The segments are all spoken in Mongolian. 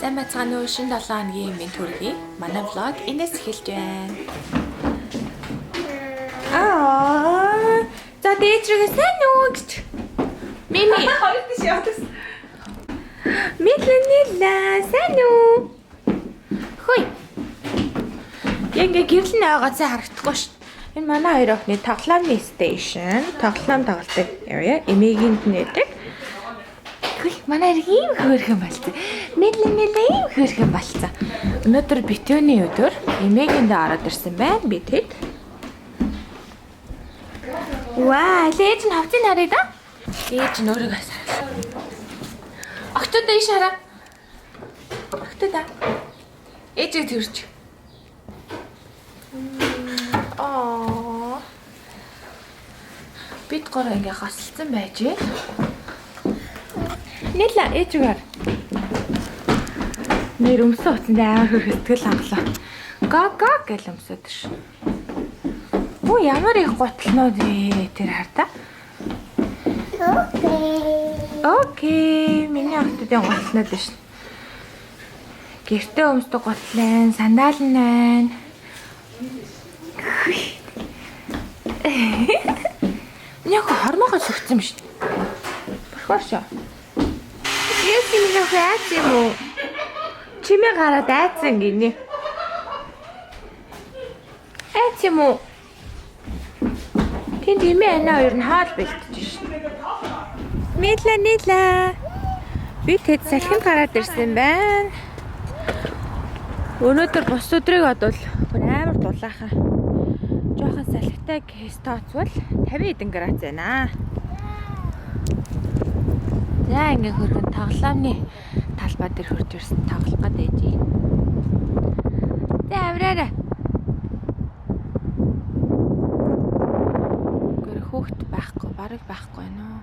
Сайн байцгаана уу? Шинэ 7 хоногийн минь төргий. Манай влог энэс эхэлж байна. За дээжрээ сайн уу гэж. Мими хоёр тийш явуулсан. Милэнила сайн уу? Хөөе. Яг гэрэл нь ойгоцоо харагдахгүй ш. Энэ манай хоёр охины тоглоомны station, тоглоом тоглодог area, эмээгийн нээдэг. Манай ийм хөөрхөн болцсон. Мэлэнэлээ ийм хөөрхөн болцсон. Өнөөдөр битүүний өдөр эмээгэндээ ороод ирсэн байна. Би тэд. Ваа, ээж нь хавцын харъя да. Ээж нь өөрийгөө сараа. Октод ийш хараа. Октод. Ээжээ төрч. Бид гурав ингээ хасалцсан байж. Нэла ээжгээр. Нэр өмсөө утсан дээр хөрх сэтгэл хангалаа. Го гэл өмсөд ш. Оо ямар их готлнууд вэ тэр хартаа. Окей. Миний охтодын готлнууд ш. Гэртээ өмсдөг готлын сандал нь байна. Яг хормогоо сүгцэн биш. Болохоор шоо. Яс миний хаац юм уу? Чимээ гараад айцсан гинэ. Айц юм уу? Тэнд эмээ анаа хоёр нь хаал бэлтэж шин. Нэла. Би тэд салхинд гараад ирсэн байна. Өнөөдөр бус өдрийг бодвол бүр амар дулаахан. Жохон салхитай гэс тооцвол 50 эдэн градус байна. За ингээ хөргөн тоглоомны талбай дээр хурж ирсэн тоглох гэдэг ээж. За авраарай. Гэр хүүхд байхгүй, барыг байхгүй нөө.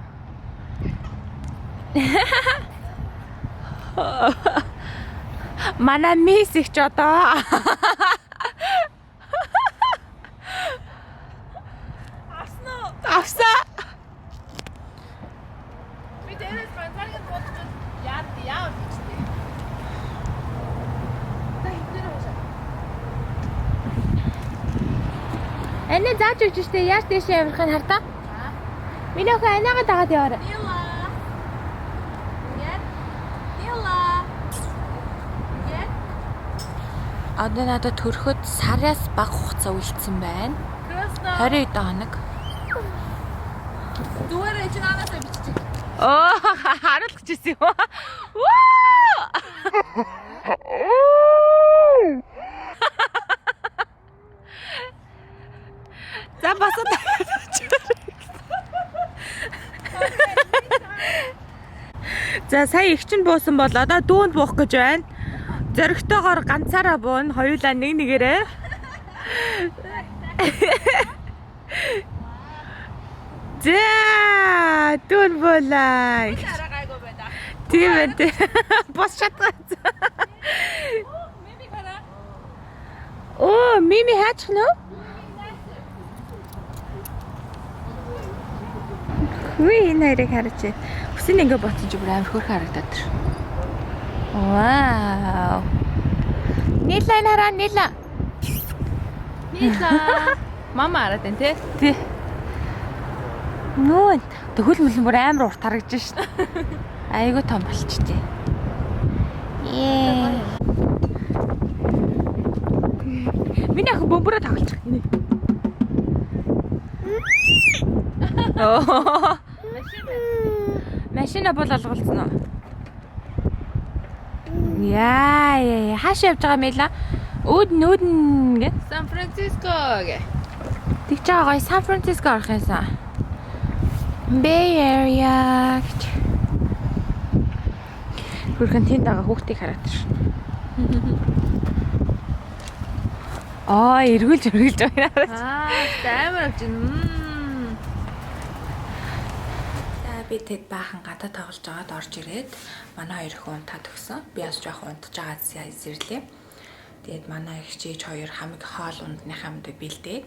Манай мис их ч одоо. Авсаа. Эне зааж өгч штэ яаж дэшээ явахыг хардаа. Миний охин анаага дагаад яваарай. Одоо надад төрөхөд сараас бага хугацаа үлдсэн байна. 20 хоног. Дүүрээ чи наанасаа биччих. Оо харуулж ирсэн юм. За басаа. За сая их чинь буусан бол одоо дүүнд буух гэж байна. Зөрөгтэйгоор ганцаараа буун, хоёулаа нэг нэгээрээ. За дүүн буулаа. Тийм ээ. Бос шатгаа. Мими гараа. Оо, Мими хаачих нь уу? Хүй нэрийг хараач. Хүсэл ингээ ботсон ч бүр амар хөрх харагдаад тэр. Вау. Нэла нараа нэла. Мама араад байна те. Тий. Нүүн төгөл мөлн бүр амар урт харагдаж шин. Айгуу том болчтой. Миний ах бөмбөрөө тоглож байна. Машина бол олголцсон уу? Яа, хааш явж байгаа мэлээ? Үүдэн гэ. Сан Франциско гэ. Тэг чаа гой Сан Франциско орох юмсан. Bay Area гэж. Хүрхэн тэнд байгаа хүүхдийг хараад ш. Эргүүлж байна. Амар авч байна. Би тэд баахан гадаа тоглож байгаад орж ирээд манай хоёр хүн унтаад өгсөн. Би бас жоохон унтаж байгаа зэрлээ. Тэгээд манай их чийж хоёр хамаг хоол ундны хамдаг бэлдээд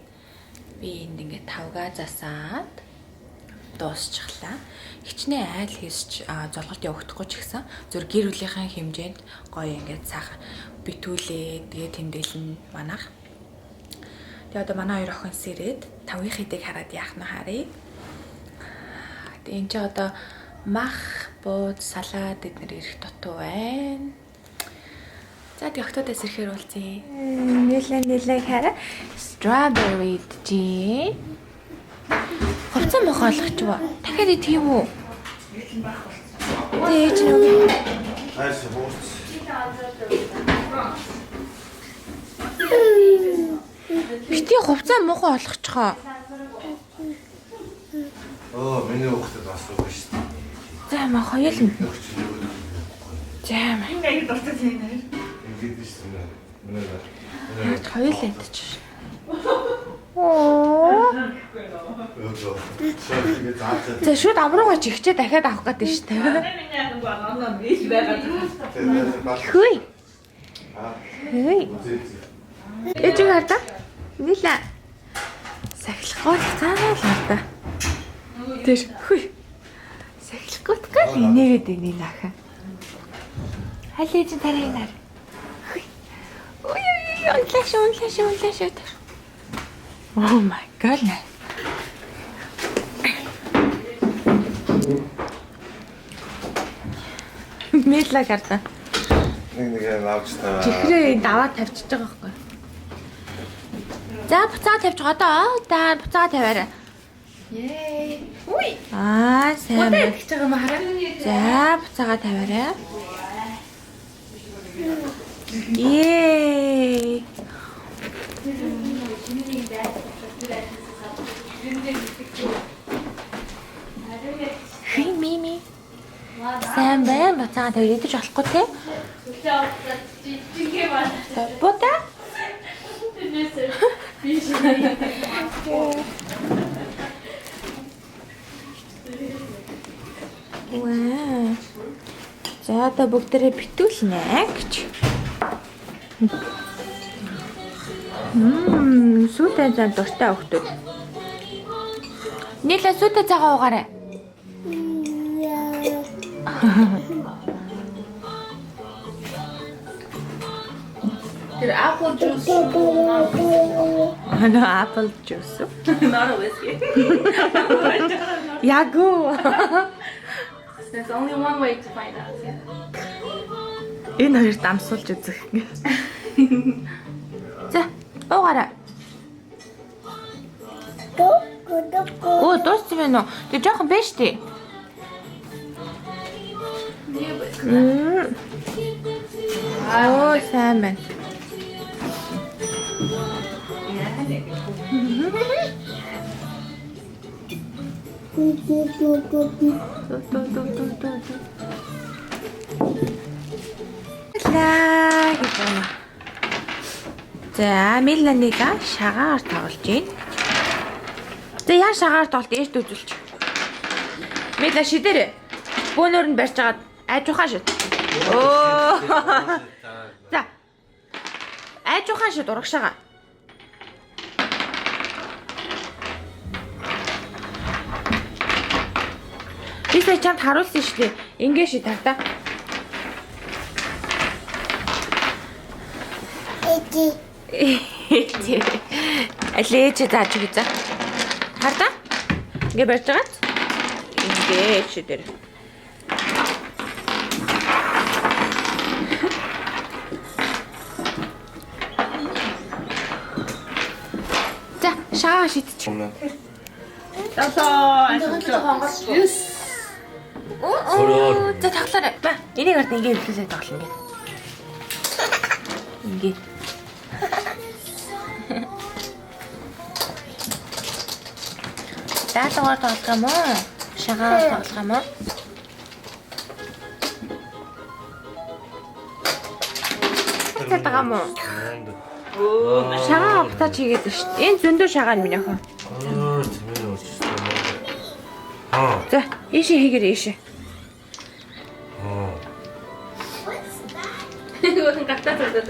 би энд ингээд тавгаа засаад дуусчихлаа. Хичнээн айл хийсч золголт явагдахгүй ч гэсэн зөв гэр бүлийнхээ хэмжээнд гоё ингээд цаах битүүлээ тэгээ тэмдэглэн манах. Тэгээ одоо манай хоёр охин сэрээд тавын хэдийг хараад яах нь харъя. Тэгээ энэ ч одоо мах, бууд, салаад эдгээр ирэх дутуу байна. За тэгээ октоодоос ирэхээр уулзъя. Нэлээ хараа. Strawberry tea. Хувцас мох олгоч ба. Дахиад идэх юм уу? Дээж нүг. Хайс хурц. Бити хувцас мох олгочихоо. Миний хүүхдэд бас уу шүү дээ. За маа хоёул. За маа. Ингээд дуртай тийм нэр. Ингээд шүү дээ. Хоёул идэж. Оо. За шууд амруугаа чихчээ дахиад авах гэдэг шүү дээ. Миний яхан гоо биш байгаад. Хөөе. Хөөе. Ээж юу хардаа? Нилээ. Сахилахгүй цаанаа л хардаа. Тэр хөөе. Сахилахгүй гал инээгээд байна нааха. Хайл ээж тарай наар. Ой унлаш. Oh my goodness. Мэдлэг гардаа. Нэг авч таа. Чихрээ даваа тавьчихж байгаа байхгүй. За буцаа тавьж одоо даа буцаа тавиарай. Yay. Ой. Сайн. Удаа идэж байгаа юм хараа. За буцаага тавиарай. Yay. Хи мими. Сайн байна. Буцаага тавиад идэж болохгүй те. Бота? Вау. За одоо бүгдээрээ битүүлнэ гэж. Сүйтэй зам дуртай хөхтөд. Нийлээ сүйтэй цагаа уугаарай. Тэр apple juice. Apple juice. Not a whiskey. Ягу. There's only one way to find out. Энэ хоёр дамсуулж үзэх. За, уугаарай. Оо, дууссан байна уу? Тэг жоохон байж тээ. Оо, сайн байна. За, Миланига шагаар тоглож байна. За, яа шагаар тоглолт эрт үзүүлч. Мила шидэр. Бөөнөр нь барьж агаад айж ухаан шид. Оо. За. Айж ухаан шид урагшаага. Бисээ чамд харуулсан шүү дээ. Ингээ шид тавта. Алээж зааж өгье за. Хардаа? Ингээ барьж агаад. Ингээ шидэр. За, шаа шидчих. Juice. Оо, за тоглоорой. Ба, энийг ард ингээ хэлээ тоглоно ингээ. Ингээ. Даалгаар тоглох юм уу? Шагаар тоглох юм уу? Цатгам уу? Шагаа буцааж хийгээд байна шүү дээ. Энэ зөндөө шагаа минь охин. За, ийшээ хийгэр ийшээ. Гүн гатаа төгөөд.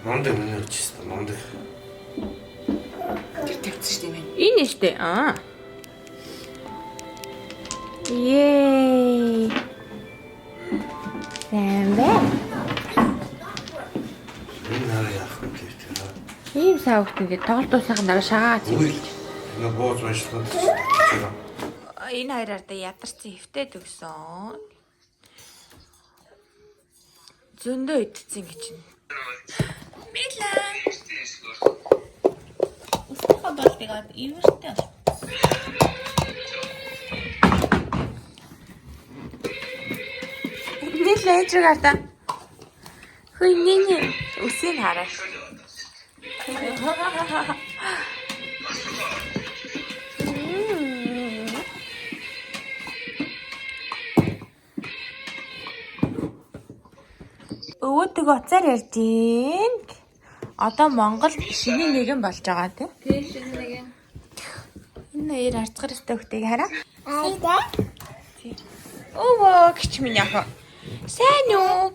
Мундаг миний өчсөн мундаг. Тэр тавьчихсан шүү дээ. Энэ нь штэ. Yay! Сэмбэ. Энэ нараа яах вэ гэж байна. Ийм савгт ингээд тоглолт дуусахын дараа шагаад. Энэ бууз уншлаад. Энэ хоёроор да ядарсан хөвтөд өгсөн. Зөндөө идсэн гэж байна. Мила. Устгаа болтойгоо ивэртэй. Мила ээжиг ата. Хөөе нэний үсийг хараа. Өвөдөг уцаар ярьдیں۔ Одоо Монгол шинэ нэгэн болж байгаа тийм. Okay, she's again. Энэ хоёр арцгар өстэй хөлтэйг хараа. Айда. Өвөө гिच минь яах. Сайн уу?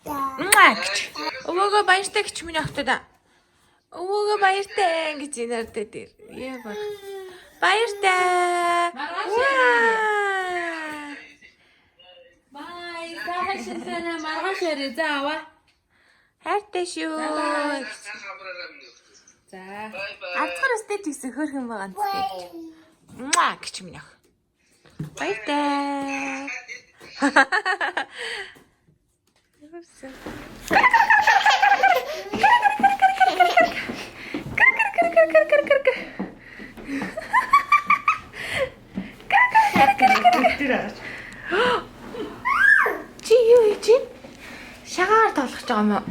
Маач. Өвөөгөө баяртай гिच минь яах та. Өвөөгөө баяртай гэж инэрдээ дээр. Яа баг. Баяртай. Bye. Сахашсана маргашэр заава. Хайртай шүү. За. Арцгар өстэй гэсэн хөөрхөн байгаа юм. Маа гिच минь яах. Баяртай. Чи юу хийж байна? Шагаар тоглож байгаа юм уу?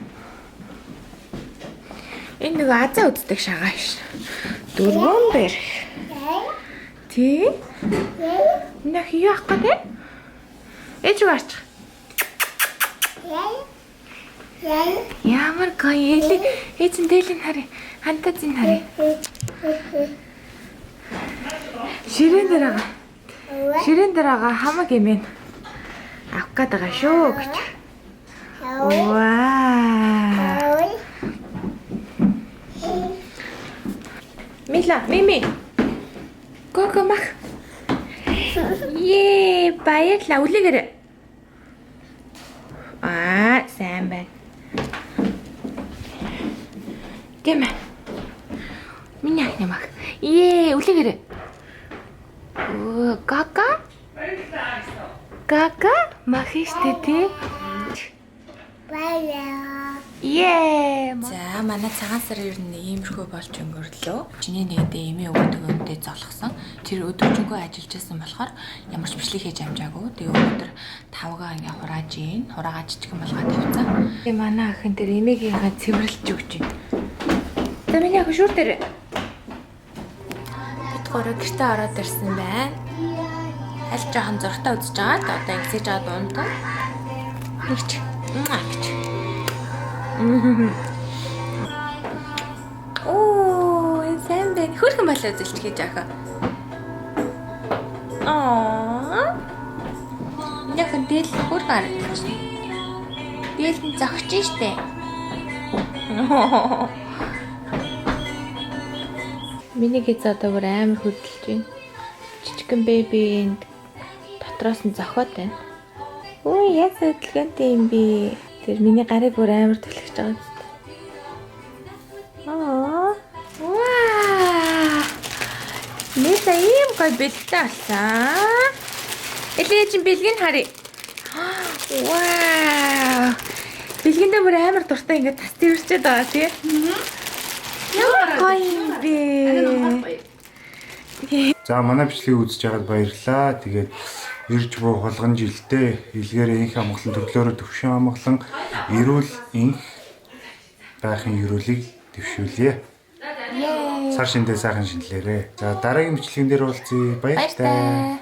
Энэ нэг азаа үздэг шагаа ш. Дөрвөн бэр. Тий? Нах яах гэдэг? Ээж гарч. Ямар гоё эли эзэн дээлэн харъя. Хантаа зин харъя. Ширээн дээр байгаа хамаг эмээ. Авах гээд байгаа шүү гэж. Вау. Мила, Мими. Коко мах. Ее, баярлалаа. Үлээгээрэй. Сайн байна. Гэмэ. Миний ахны мах. Ее, үлээгээрэй. Кака? Кака? Мах штэ тий. Ее. За, манай цагаан сар ер нь иймэрхүү болж өнгөрлөө. Чиний нэгэдээ эмээ өгдөг өмдөө золгосон. Тэр өдөржингөө ажиллаж байсан болохоор ямар ч бичлэг хийж амжаагүй. Тэгээ өнөөдөр тавгаа ингээ хурааж ийн. Хураагаа жижигэн болгоо тавьсан. Тэгээ манай охин тэр эмээгийнхаа цэвэрлж өгч байна. За миний охин шүүр дээр. Бид гурав гэртээ ороод ирсэн байна. Аль жоохон зургатаа үзэж байгаа. Одоо ингэсэж байгаа дундаа. Нэгч. Оо, энэ сайн байна. Хөрхөн болоо зэлч хийж байгаа. Яхан дээл хөрхөн харагдаж байна. Дээл нь зогч штэ. Миний гиз одоо бүр амар хөдөлж байна. Жижигэн бэби энд дотроос нь зохиод байна. Өө, яа хөдөлгөнтэй юм бэ? Тэр миний гарыг бүр амар түлхэж байгаа юм. Вау! Нэсэ ийм гоё бэлтээ болсон. Элээж бэлгийг харъя. Вау! Бэлгэндээ бүр амар дуртай ингээд тас тэрчээд байгаа тий. Ямар гоё юм бэ? За манай бичлэгийг үзэж байгаад баярлалаа. Тэгээд ирж буй холгон жилдээ илгээр инх амгалан төрлөөрөө төвшин амгалан эрүүл инх байхын ерөөлийг дэвшүүлье. Сар шиндээ сайхан шинэлээрэ. За дараагийн бичлэгэн дээр уулзъя. Баяртай.